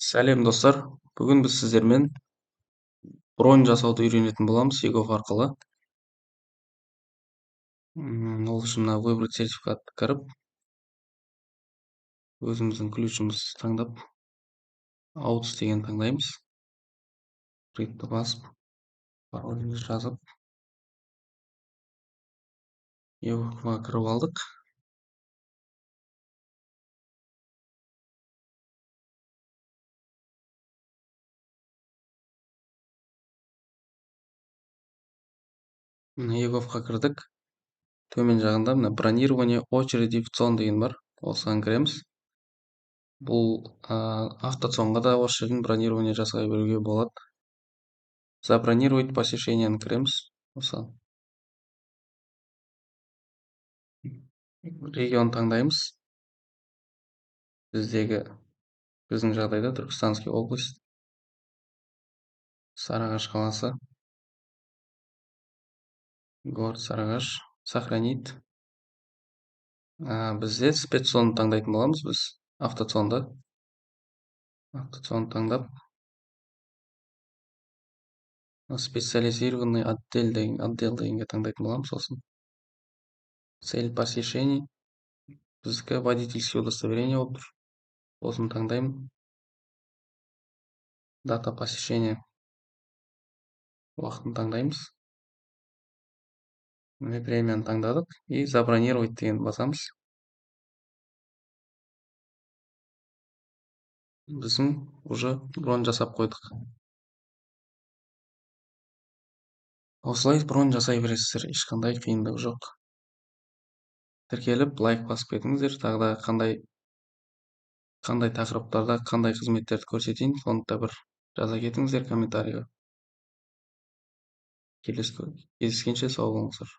Сәлем достар. Бүгін біз сіздермен бронь жасауды үйренетін боламыз Егов арқылы. Ол үшін мына выбрать сертификатты кіріп, өзіміздің ключімізді таңдап, аутс деген таңдаймыз. Readті басып, паролімізді жазып, Еговқа кіріп алдық. Мына Еговқа кірдік. Төмен жағында мына бронирование очереди в ЦОН деген бар. Осыған кіреміз. Бұл автоцонға да осы жерден бронирование жасай беруге болады. Забронировать посещениені кіреміз. Осы регион таңдаймыз. Біздің жағдайда Түркістанский область, Сарыағаш қаласы, город Сарыағаш, сохранить. Бізде спеццоны таңдайтын боламыз біз, автоцонды. Автоцоны таңдап, специализированный отдел дегенге таңдайтын боламыз сосын. Цель посещений. Біздікі водительский удостоверение болып тұр. Осыны таңдаймын. Дата посещения. Уақытын таңдаймыз. Времяны таңдадық. И забронировать деген басамыз. Біздің уже бронь жасап қойдық. Осылай бронь жасай бересіздер, ешқандай қиындық жоқ. Тіркеліп, лайк басып кетіңіздер. Тағы да қандай тақырыптарда қандай қызметтерді көрсетейін, соны да бір жаза кетіңіздер комментарийға. Кездескенше сау болыңыздар.